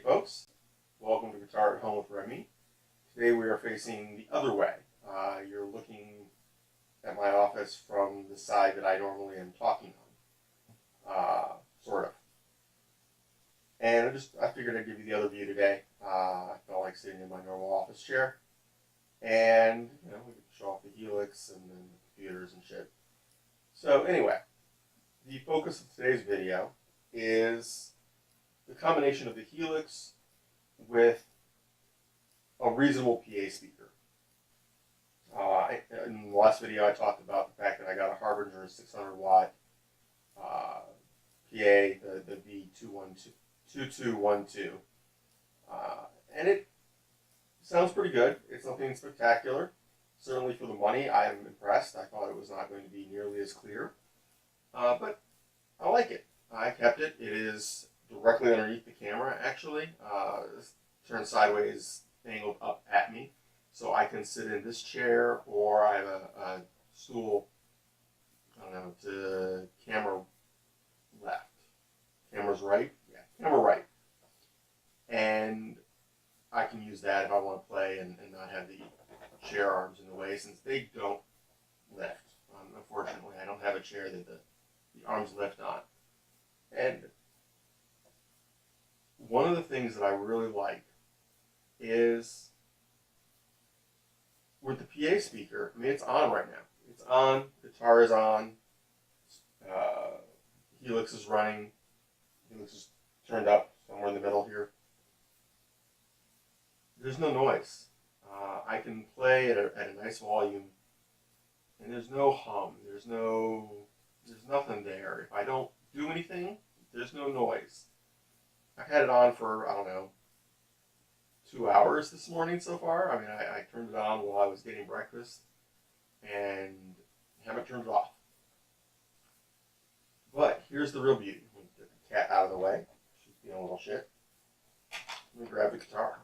folks, welcome to Guitar at Home with Remy. Today we are facing the other way. You're looking at my office from the side that I normally am talking on, sort of. And I figured I'd give you the other view today. I felt like sitting in my normal office chair, and we could show off the Helix and then the computers and shit. So anyway, the focus of today's video is the combination of the Helix with a reasonable PA speaker. In the last video I talked about the fact that I got a Harbinger 600 watt PA, the V2212, and it sounds pretty good. It's nothing spectacular. Certainly for the money, I am impressed. I thought it was not going to be nearly as clear, but I like it. I kept it. It is directly underneath the camera, actually. Turned sideways, angled up at me. So I can sit in this chair, or I have a stool, to camera left. Camera's right? Yeah, camera right. And I can use that if I want to play and not have the chair arms in the way, since they don't lift. Unfortunately, I don't have a chair that the arms lift on. And one of the things that I really like is with the PA speaker, it's on right now. It's on, guitar is on, Helix is running, Helix is turned up somewhere in the middle here. There's no noise. I can play at a nice volume, and there's no hum, there's nothing there. If I don't do anything, there's no noise. I've had it on for, 2 hours this morning so far. I turned it on while I was getting breakfast and haven't turned it off. But here's the real beauty. Let me get the cat out of the way. She's being a little shit. Let me grab the guitar.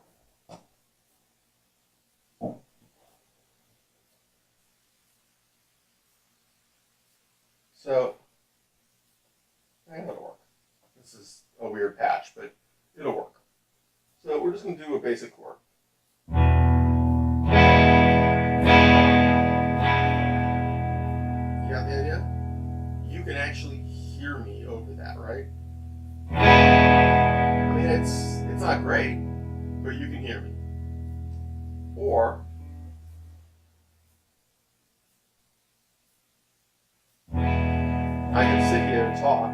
So, I think it'll work. This is a weird patch, but it'll work. So we're just going to do a basic chord. You got the idea? You can actually hear me over that, right? It's not great, but you can hear me. Or I can sit here and talk.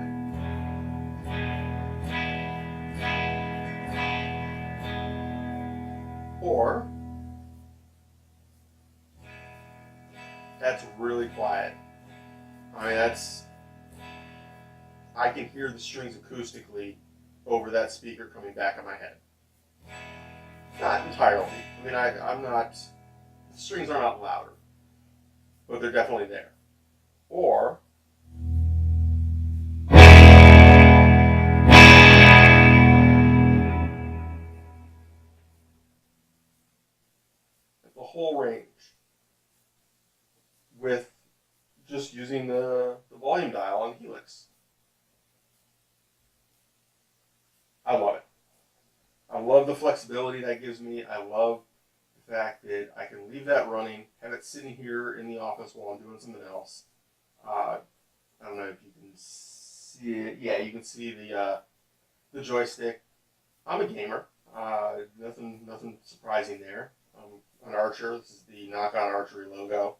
Or that's really quiet. I can hear the strings acoustically over that speaker coming back in my head. Not entirely. The strings are not louder, but they're definitely there. Or the whole range with just using the volume dial on Helix. I love it. I love the flexibility that gives me. I love the fact that I can leave that running, have it sitting here in the office while I'm doing something else. I don't know if you can see it. Yeah, you can see the joystick. I'm a gamer. Nothing surprising there. An archer. This is the Knock On Archery logo.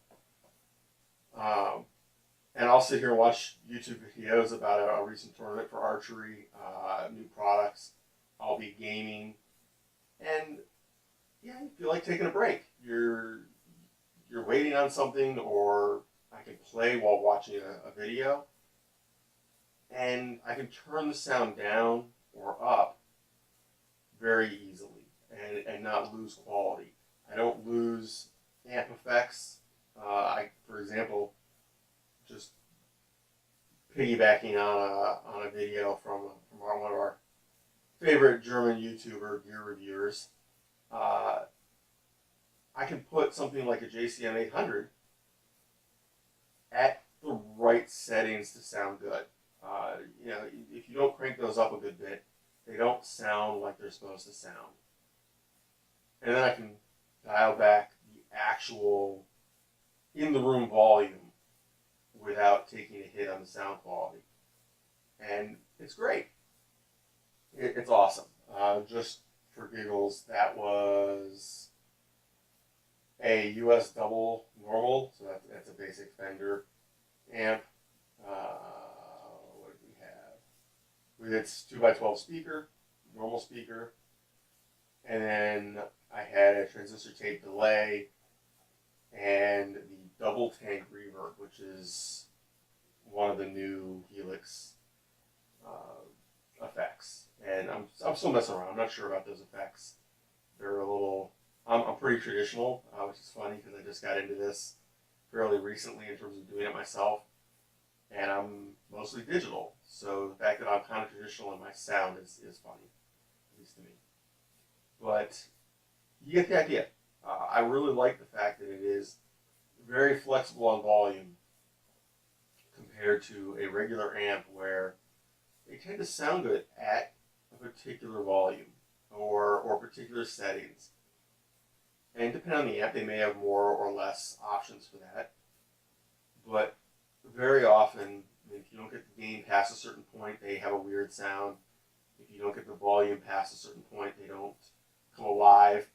And I'll sit here and watch YouTube videos about a recent tournament for archery, new products. I'll be gaming, and you feel like taking a break. You're waiting on something, or I can play while watching a video, and I can turn the sound down or up very easily and not lose quality. I don't lose amp effects. For example, just piggybacking on a video from one of our favorite German YouTuber gear reviewers, I can put something like a JCM 800 at the right settings to sound good. If you don't crank those up a good bit, they don't sound like they're supposed to sound. And then I can dial back the actual in the room volume without taking a hit on the sound quality. And it's great. It's awesome. Just for giggles, that was a US double normal, so that's a basic Fender amp. What did we have? With its 2x12 speaker, normal speaker, and then I had a transistor tape delay and the double tank reverb, which is one of the new Helix effects. And I'm still messing around. I'm not sure about those effects. They're a little. I'm pretty traditional, which is funny because I just got into this fairly recently in terms of doing it myself, and I'm mostly digital. So the fact that I'm kind of traditional in my sound is funny, at least to me. But you get the idea. I really like the fact that it is very flexible on volume compared to a regular amp where they tend to sound good at a particular volume or particular settings. And depending on the amp, they may have more or less options for that. But very often, if you don't get the gain past a certain point, they have a weird sound. If you don't get the volume past a certain point, they don't come alive.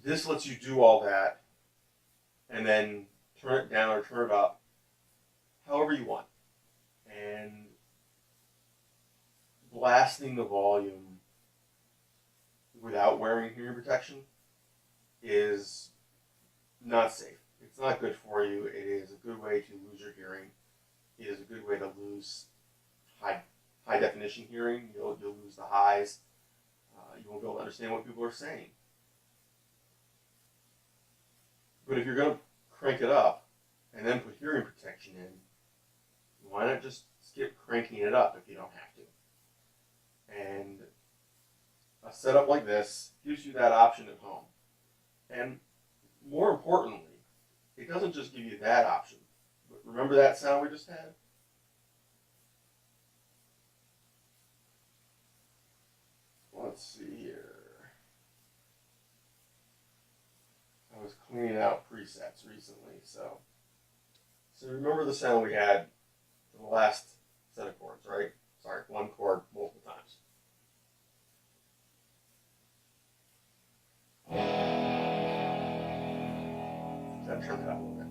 This lets you do all that and then turn it down or turn it up however you want. And blasting the volume without wearing hearing protection is not safe. It's not good for you. It is a good way to lose your hearing. It is a good way to lose high definition hearing. You'll lose the highs. You won't be able to understand what people are saying. But if you're going to crank it up and then put hearing protection in, why not just skip cranking it up if you don't have to? And a setup like this gives you that option at home. And more importantly, it doesn't just give you that option. But remember that sound we just had? Let's see here. I was cleaning out presets recently, so remember the sound we had for the last set of chords, right? Sorry, one chord multiple times. That turned it up a little bit.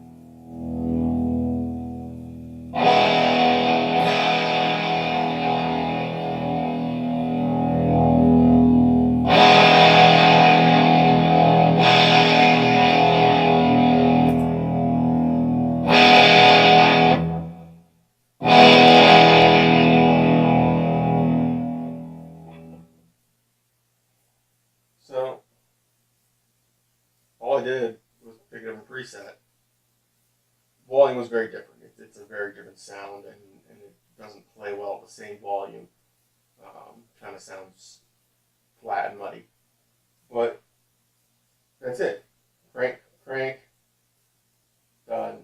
So all I did was pick up a preset. Volume was very different. It's a very different sound, and it doesn't play well at the same volume. Kind of sounds flat and muddy. But that's it. Crank, done.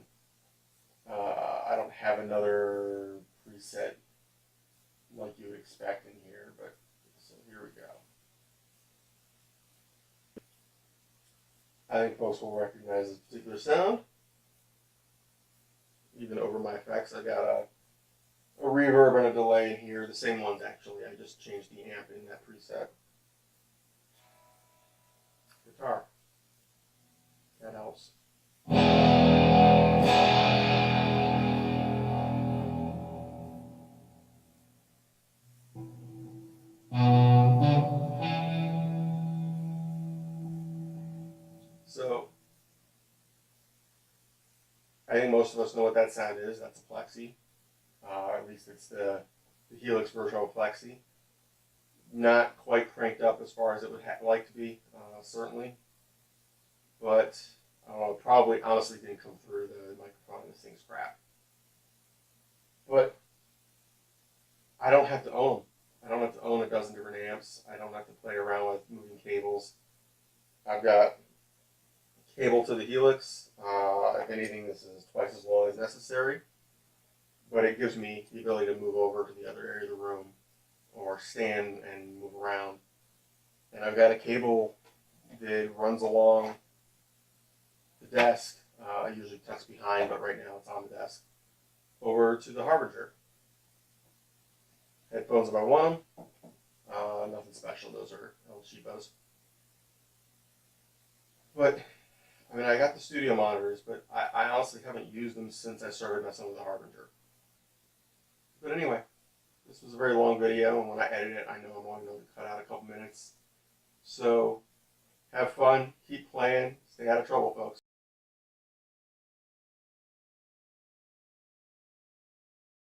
I don't have another preset like you would expect in here, but so here we go. I think folks will recognize this particular sound. Even over my effects, I got a reverb and a delay in here. The same ones, actually. I just changed the amp in that preset. Guitar. That helps. So, I think most of us know what that sound is. That's a plexi. At least it's the Helix version of a plexi. Not quite cranked up as far as it would like to be, certainly. But I don't know, probably honestly didn't come through the microphone. This thing's crap. But I don't have to own. I don't have to own a dozen different amps. I don't have to play around with moving cables. I've got a cable to the Helix. If anything, this is twice as long as necessary. But it gives me the ability to move over to the other area of the room or stand and move around. And I've got a cable that runs along the desk. Usually tucks behind, but right now it's on the desk. Over to the Harbinger. Headphones if I want them. Nothing special. Those are El Cheapos. But I mean, I got the studio monitors, but I honestly haven't used them since I started messing with the Harbinger. But anyway, this was a very long video, and when I edit it, I know I'm only going to cut out a couple minutes. So have fun, keep playing, stay out of trouble, folks.